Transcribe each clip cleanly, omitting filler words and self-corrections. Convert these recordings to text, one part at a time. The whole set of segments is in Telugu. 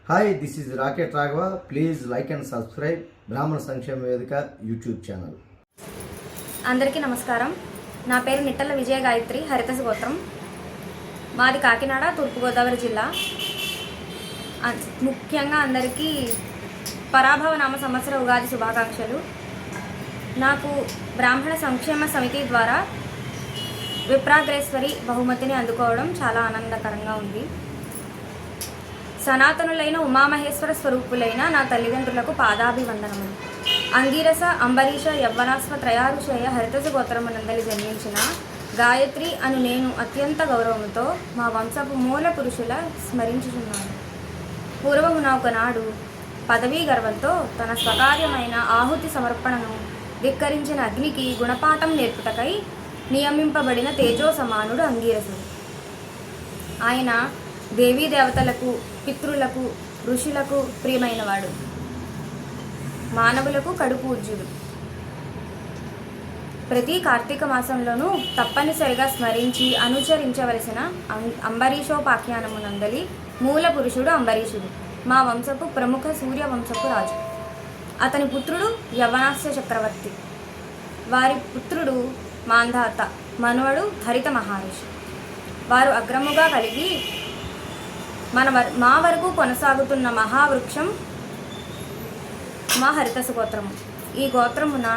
Hi, this is rocket Raghava. Please like and subscribe బ్రాహ్మణ సంక్షేమ వేదిక యూట్యూబ్ ఛానల్. అందరికీ నమస్కారం. నా పేరు నిట్టల విజయ గాయత్రి, హరిత గోత్రం. మాది కాకినాడ, తూర్పుగోదావరి జిల్లా. ముఖ్యంగా అందరికీ పరాభవ నామ సంవత్సర ఉగాది శుభాకాంక్షలు. నాకు బ్రాహ్మణ సంక్షేమ సమితి ద్వారా విప్రాగ్రేశ్వరి బహుమతిని అందుకోవడం చాలా ఆనందకరంగా ఉంది. సనాతనులైన ఉమామహేశ్వర స్వరూపులైన నా తల్లిదండ్రులకు పాదాభివందనములు. అంగీరస, అంబరీష, యవ్వనాస్వ త్రయారుషేయ హరితజ గోత్రమునందలి జన్మించిన గాయత్రి అను నేను అత్యంత గౌరవముతో మా వంశపు మూల పురుషుల స్మరించుచున్నాను. పూర్వమున ఒకనాడు పదవీ గర్వంతో తన స్వకార్యమైన ఆహుతి సమర్పణను ధిక్కరించిన అగ్నికి గుణపాఠం నేర్పుటకై నియమింపబడిన తేజో సమానుడు అంగీరసుడు. ఆయన దేవీ దేవతలకు, పితృలకు, ఋషులకు ప్రియమైనవాడు. మానవులకు కడుపూజ్యుడు. ప్రతి కార్తీక మాసంలోనూ తప్పనిసరిగా స్మరించి అనుచరించవలసిన అంబరీషోపాఖ్యానమునందలి మూల పురుషుడు అంబరీషుడు. మా వంశపు ప్రముఖ సూర్యవంశపు రాజు. అతని పుత్రుడు యవనాస్య చక్రవర్తి. వారి పుత్రుడు మాంధాత, మనువడు హరిత మహర్షి. వారు అగ్రముగా కలిగి మా వరకు కొనసాగుతున్న మహావృక్షం మా హరితస గోత్రము. ఈ గోత్రమున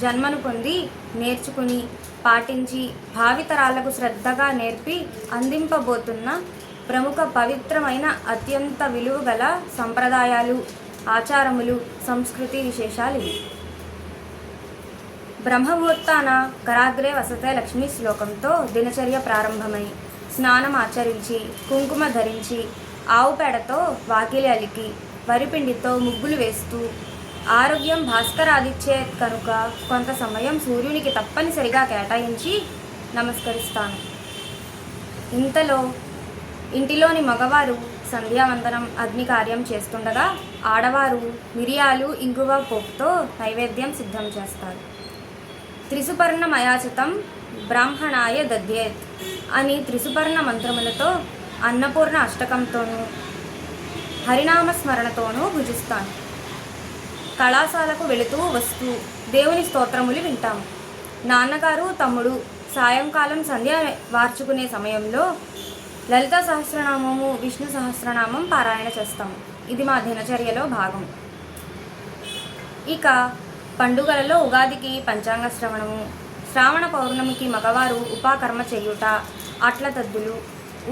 జన్మను పొంది నేర్చుకుని పాటించి భావితరాలకు శ్రద్ధగా నేర్పి అందింపబోతున్న ప్రముఖ పవిత్రమైన అత్యంత విలువ గల సంప్రదాయాలు, ఆచారములు, సంస్కృతి విశేషాలు ఇవి. బ్రహ్మముహూర్తాన కరాగ్రే వసతే లక్ష్మీ శ్లోకంతో దినచర్య ప్రారంభమై స్నానం ఆచరించి కుంకుమ ధరించి ఆవు పేడతో వాకిలి అలికి వరిపిండితో ముగ్గులు వేస్తూ ఆరోగ్యం భాస్కరాదిచ్చే కనుక కొంత సమయం సూర్యునికి తప్పనిసరిగా కేటాయించి నమస్కరిస్తాను. ఇంతలో ఇంటిలోని మగవారు సంధ్యావందనం, అగ్ని కార్యం చేస్తుండగా ఆడవారు మిరియాలు, ఇంగువ పోపుతో నైవేద్యం సిద్ధం చేస్తారు. త్రిసుపర్ణ మయాచితం బ్రాహ్మణాయ దద్యేత్ అని త్రిసుపర్ణ మంత్రములతో అన్నపూర్ణ అష్టకంతోనూ హరినామస్మరణతోనూ భుజిస్తాను. కళాశాలకు వెళుతూ వస్తూ దేవుని స్తోత్రములు వింటాము. నాన్నగారు, తమ్ముడు సాయంకాలం సంధ్య వార్చుకునే సమయంలో లలిత సహస్రనామము, విష్ణు సహస్రనామం పారాయణ చేస్తాము. ఇది మా దినచర్యలో భాగం. ఇక పండుగలలో ఉగాదికి పంచాంగ శ్రవణము, శ్రావణ పౌర్ణమికి మగవారు ఉపాకర్మ చేయుట, అట్ల తద్దులు,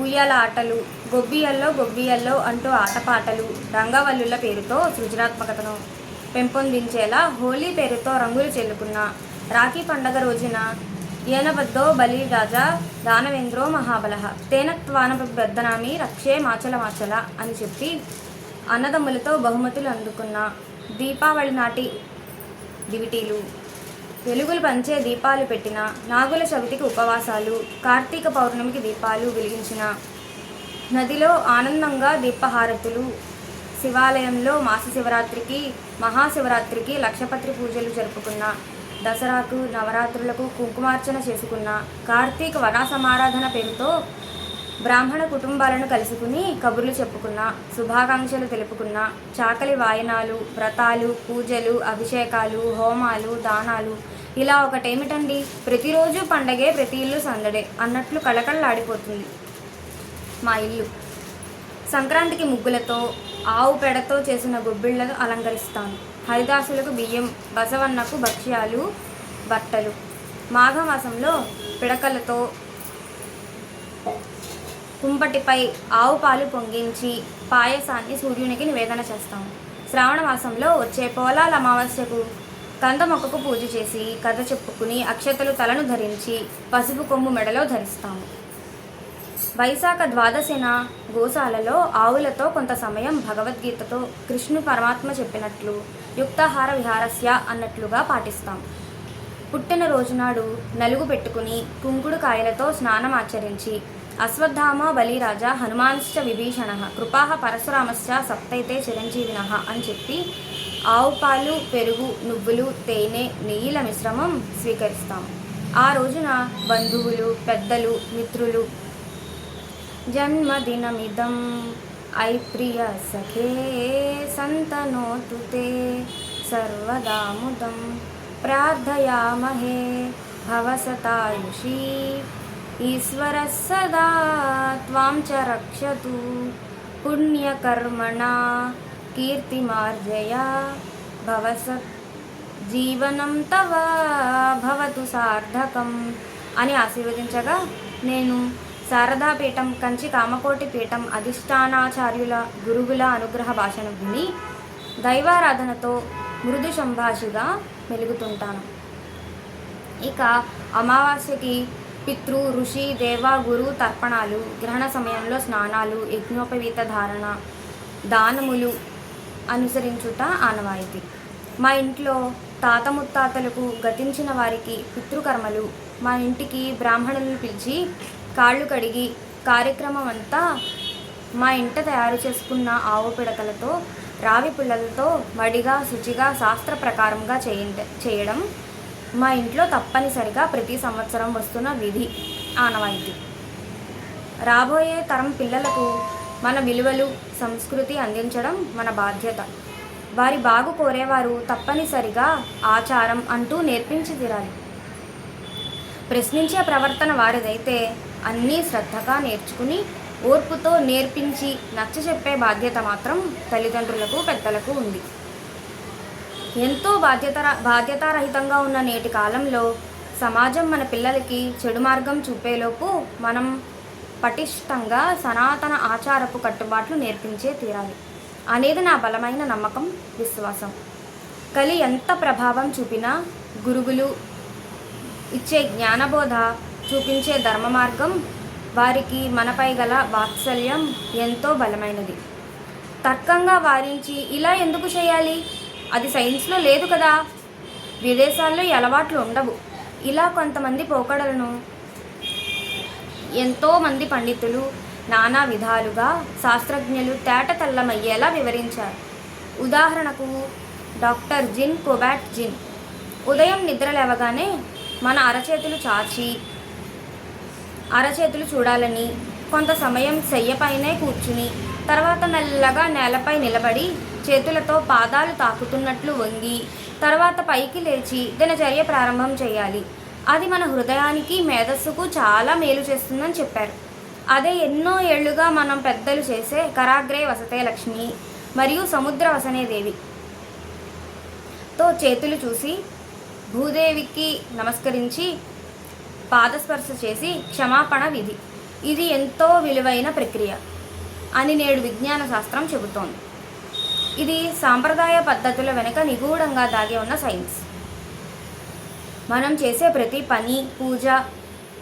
ఉయ్యాల ఆటలు, గొబ్బియల్లో అంటూ ఆటపాటలు, రంగవల్లుల పేరుతో సృజనాత్మకతను పెంపొందించేలా హోలీ పేరుతో రంగులు చెల్లుకున్న, రాఖీ పండగ రోజున ఏనబద్దో బలి రాజా దానవేంద్రో మహాబలః తేనత్వానబద్దనామి రక్షే మాచల అని చెప్పి అన్నదమ్ములతో బహుమతులు అందుకున్న, దీపావళి నాటి దివిటీలు, వెలుగులు పంచే దీపాలు పెట్టిన, నాగుల చవితికి ఉపవాసాలు, కార్తీక పౌర్ణమికి దీపాలు వెలిగించిన, నదిలో ఆనందంగా దీపహారతులు, శివాలయంలో మాస శివరాత్రికి, మహాశివరాత్రికి లక్షపత్రి పూజలు జరుపుకున్న, దసరాకు, నవరాత్రులకు కుంకుమార్చన చేసుకున్న, కార్తీక వనాసమారాధన పేరుతో బ్రాహ్మణ కుటుంబాలను కలుసుకుని కబుర్లు చెప్పుకున్న, శుభాకాంక్షలు తెలుపుకున్న, చాకలి వాయనాలు, వ్రతాలు, పూజలు, అభిషేకాలు, హోమాలు, దానాలు, ఇలా ఒకటేమిటండి, ప్రతిరోజు పండగే, ప్రతి ఇల్లు సందడే అన్నట్లు కళకళలాడిపోతుంది మా ఇల్లు. సంక్రాంతికి ముగ్గులతో, ఆవు పెడతో చేసిన గొబ్బిళ్లను అలంకరిస్తాను. హరిదాసులకు బియ్యం, బసవన్నకు భక్ష్యాలు, బట్టలు. మాఘమాసంలో పిడకలతో కుంపటిపై ఆవు పాలు పొంగించి పాయసాన్ని సూర్యునికి నివేదన చేస్తాము. శ్రావణ మాసంలో వచ్చే పోలాల అమావాస్యకు కంద మొక్కకు పూజ చేసి కథ చెప్పుకుని అక్షతలు తలను ధరించి పసుపు కొమ్ము మెడలో ధరిస్తాము. వైశాఖ ద్వాదశిన గోశాలలో ఆవులతో కొంత సమయం భగవద్గీతతో కృష్ణు పరమాత్మ చెప్పినట్లు యుక్తాహార విహారస్య అన్నట్లుగా పాటిస్తాం. పుట్టిన రోజునాడు నలుగు పెట్టుకుని కుంకుడు కాయలతో స్నానం ఆచరించి అశ్వత్థామ, బలిరాజా, హనుమాన్శ్చ విభీషణ, కృపాహ పరశురామశ్చ సప్తైతే చిరంజీవినః అని చెప్పి ఆవు పాలు, పెరుగు, నువ్వులు, తేనె, నెయ్యిల మిశ్రమం స్వీకరిస్తాం. ఆ రోజున బంధువులు, పెద్దలు, మిత్రులు జన్మదినమిదం ఐ ప్రియ సఖే సంతనోతు తే సర్వదా ముదం ప్రార్థయామహే భవసతాయుషీ ఈశ్వర సదా త్వాం చ రక్షతు పుణ్యకర్మణా కీర్తిమార్జయ భవసత్ జీవనం తవ భవతు సార్థకం అని ఆశీర్వదించగా నేను శారదాపీఠం కంచి కామకోటి పీఠం అధిష్టానాచార్యుల గురువుల అనుగ్రహ భాషను విని దైవారాధనతో మృదు సంభాషిగా మెలుగుతుంటాను. ఇక అమావాస్యకి పితృ ఋషి దేవ గురు తర్పణాలు, గ్రహణ సమయంలో స్నానాలు, యజ్ఞోపవీత ధారణ, దానములు అనుసరించుట ఆనవాయితీ. మా ఇంట్లో తాత ముత్తాతలకు గతించిన వారికి పితృకర్మలు, మా ఇంటికి బ్రాహ్మణులను పిలిచి కాళ్ళు కడిగి కార్యక్రమం అంతా మా ఇంట తయారు చేసుకున్న ఆవు పిడకలతో రావి పుల్లలతో మడిగా శుచిగా శాస్త్ర ప్రకారంగా చేయడం మా ఇంట్లో తప్పనిసరిగా ప్రతి సంవత్సరం వస్తున్న విధి ఆనవాయితీ. రాబోయే తరం పిల్లలకు మన విలువలు సంస్కృతి అందించడం మన బాధ్యత. వారి బాగు కోరేవారు తప్పనిసరిగా ఆచారం అంటూ నేర్పించి తీరాలి. ప్రశ్నించే ప్రవర్తన వారిదైతే అన్నీ శ్రద్ధగా నేర్చుకుని ఓర్పుతో నేర్పించి నచ్చచెప్పే బాధ్యత మాత్రం తల్లిదండ్రులకు పెద్దలకు ఉంది. ఎంతో బాధ్యతారహితంగా ఉన్న నేటి కాలంలో సమాజం మన పిల్లలకి చెడు మార్గం చూపేలోపు మనం పటిష్టంగా సనాతన ఆచారపు కట్టుబాట్లు నేర్పించే తీరాలి అనేది నా బలమైన నమ్మకం, విశ్వాసం. కలి ఎంత ప్రభావం చూపినా గురువులు ఇచ్చే జ్ఞానబోధ, చూపించే ధర్మ మార్గం, వారికి మనపై గల వాత్సల్యం ఎంతో బలమైనది. తర్కంగా వారించి ఇలా ఎందుకు చేయాలి, అది సైన్స్లో లేదు కదా, విదేశాల్లో ఈ అలవాట్లు ఉండవు, ఇలా కొంతమంది పోకడలను ఎంతోమంది పండితులు నానా విధాలుగా శాస్త్రజ్ఞులు తేటతెల్లమయ్యేలా వివరించారు. ఉదాహరణకు డాక్టర్ జిన్ కోబాట్ జిన్ ఉదయం నిద్ర లేవగానే మన అరచేతులు చాచి అరచేతులు చూడాలని, కొంత సమయం శయ్యపైనే కూర్చుని తర్వాత మెల్లగా నేలపై నిలబడి చేతులతో పాదాలు తాకుతున్నట్లు వంగి తర్వాత పైకి లేచి దినచర్య ప్రారంభం చేయాలి. అది మన హృదయానికి మేధస్సుకు చాలా మేలు చేస్తుందని చెప్పారు. అదే ఎన్నో ఏళ్లుగా మనం పెద్దలు చేసే కరాగ్రే వసతే లక్ష్మి మరియు సముద్ర వసనే దేవితో చేతులు చూసి భూదేవికి నమస్కరించి పాదస్పర్శ చేసి క్షమాపణ విధి. ఇది ఎంతో విలువైన ప్రక్రియ అని నేడు విజ్ఞాన శాస్త్రం చెబుతోంది. ఇది సాంప్రదాయ పద్ధతుల వెనుక నిగూఢంగా దాగి ఉన్న సైన్స్. మనం చేసే ప్రతి పని, పూజ,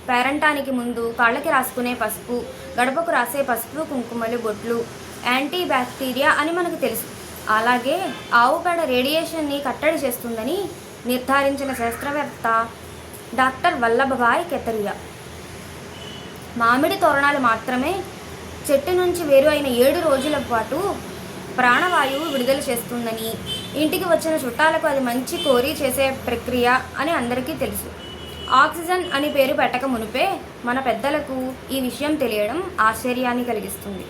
పేరంటానికి ముందు కాళ్ళకి రాసుకునే పసుపు, గడపకు రాసే పసుపు కుంకుమలు బొట్లు యాంటీ బ్యాక్టీరియా అని మనకు తెలుసు. అలాగే ఆవు పేడ రేడియేషన్ని కట్టడి చేస్తుందని నిర్ధారించిన శాస్త్రవేత్త డాక్టర్ వల్లభభాయ్ కెతరియా. మామిడి తోరణాలు మాత్రమే చెట్టు నుంచి వేరు అయిన 7 రోజుల పాటు ప్రాణవాయువు విడుదల చేస్తుందని, ఇంటికి వచ్చిన చుట్టాలకు అది మంచి కోరి చేసే ప్రక్రియ అని అందరికీ తెలుసు. ఆక్సిజన్ అని పేరు పెట్టక మునిపే మన పెద్దలకు ఈ విషయం తెలియడం ఆశ్చర్యాన్ని కలిగిస్తుంది.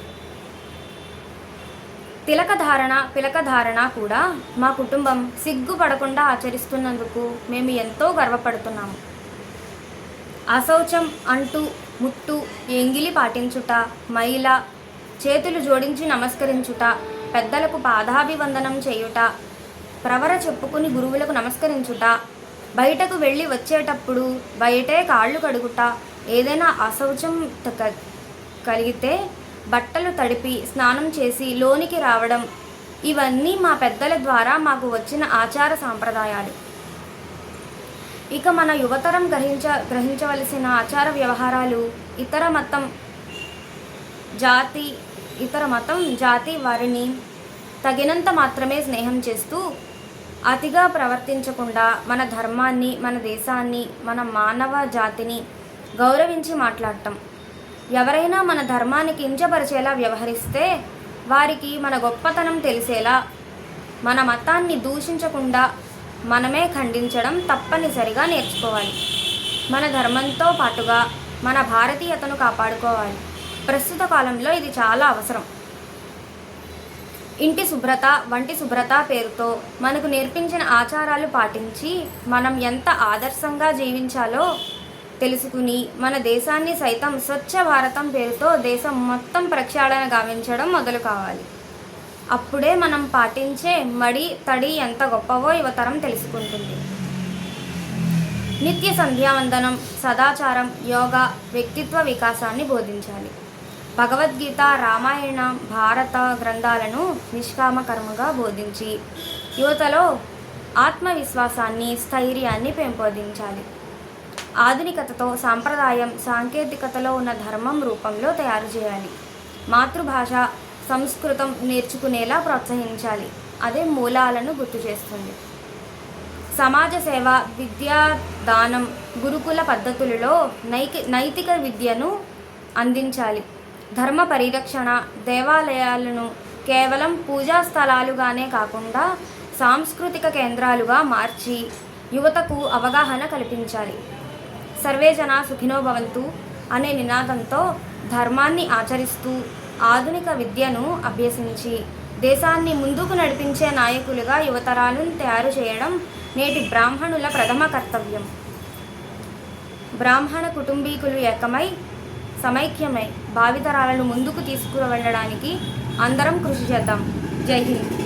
పిలకధారణ కూడా మా కుటుంబం సిగ్గుపడకుండా ఆచరిస్తున్నందుకు మేము ఎంతో గర్వపడుతున్నాము. అశౌచం అంటూ ముట్టు, ఎంగిలి పాటించుట, మైల, చేతులు జోడించి నమస్కరించుట, పెద్దలకు పాదాభివందనం చేయుట, ప్రవర చెప్పుకుని గురువులకు నమస్కరించుట, బయటకు వెళ్ళి వచ్చేటప్పుడు బయటే కాళ్ళు కడుగుట, ఏదైనా అశౌచం కలిగితే బట్టలు తడిపి స్నానం చేసి లోనికి రావడం, ఇవన్నీ మా పెద్దల ద్వారా మాకు వచ్చిన ఆచార సాంప్రదాయాలు. ఇక మన యువతరం గ్రహించవలసిన ఆచార వ్యవహారాలు ఇతర మతం జాతి వారిని తగినంత మాత్రమే స్నేహం చేస్తూ అతిగా ప్రవర్తించకుండా మన ధర్మాన్ని, మన దేశాన్ని, మన మానవ జాతిని గౌరవించి మాట్లాడటం. ఎవరైనా మన ధర్మాన్ని కించపరిచేలా వ్యవహరిస్తే వారికి మన గొప్పతనం తెలిసేలా మన మతాన్ని దూషించకుండా మనమే ఖండించడం తప్పనిసరిగా నేర్చుకోవాలి. మన ధర్మంతో పాటుగా మన భారతీయతను కాపాడుకోవాలి. ప్రస్తుత కాలంలో ఇది చాలా అవసరం. ఇంటి శుభ్రత, వంటి శుభ్రత పేరుతో మనకు నేర్పించిన ఆచారాలు పాటించి మనం ఎంత ఆదర్శంగా జీవించాలో తెలుసుకుని మన దేశాన్ని సైతం స్వచ్ఛ భారతం పేరుతో దేశం మొత్తం ప్రక్షాళన గావించడం మొదలు కావాలి. అప్పుడే మనం పాటించే మడి తడి ఎంత గొప్పవో యువతరం తెలుసుకుంటుంది. నిత్య సంధ్యావందనం, సదాచారం, యోగా, వ్యక్తిత్వ వికాసాన్ని బోధించాలి. భగవద్గీత, రామాయణ, భారత గ్రంథాలను నిష్కామ కర్మగా బోధించి యువతలో ఆత్మవిశ్వాసాన్ని, స్థైర్యాన్ని పెంపొందించాలి. ఆధునికతతో సాంప్రదాయం, సాంకేతికతలో ఉన్న ధర్మం రూపంలో తయారు చేయాలి. మాతృభాష, సంస్కృతం నేర్చుకునేలా ప్రోత్సహించాలి. అదే మూలాలను గుర్తు చేస్తుంది. సమాజ సేవ, విద్యా దానం, గురుకుల పద్ధతులలో నైతిక విద్యను అందించాలి. ధర్మ పరిరక్షణ, దేవాలయాలను కేవలం పూజా స్థలాలుగానే కాకుండా సాంస్కృతిక కేంద్రాలుగా మార్చి యువతకు అవగాహన కల్పించాలి. సర్వే జనా సుఖినో భవంతు అనే నినాదంతో ధర్మాన్ని ఆచరిస్తూ ఆధునిక విద్యను అభ్యసించి దేశాన్ని ముందుకు నడిపించే నాయకులుగా యువతరాలను తయారు చేయడం నేటి బ్రాహ్మణుల ప్రథమ కర్తవ్యం. బ్రాహ్మణ కుటుంబీకులు ఏకమై సమైక్యమై భావితరాలను ముందుకు తీసుకువెళ్ళడానికి అందరం కృషి చేద్దాం. జై హింద్.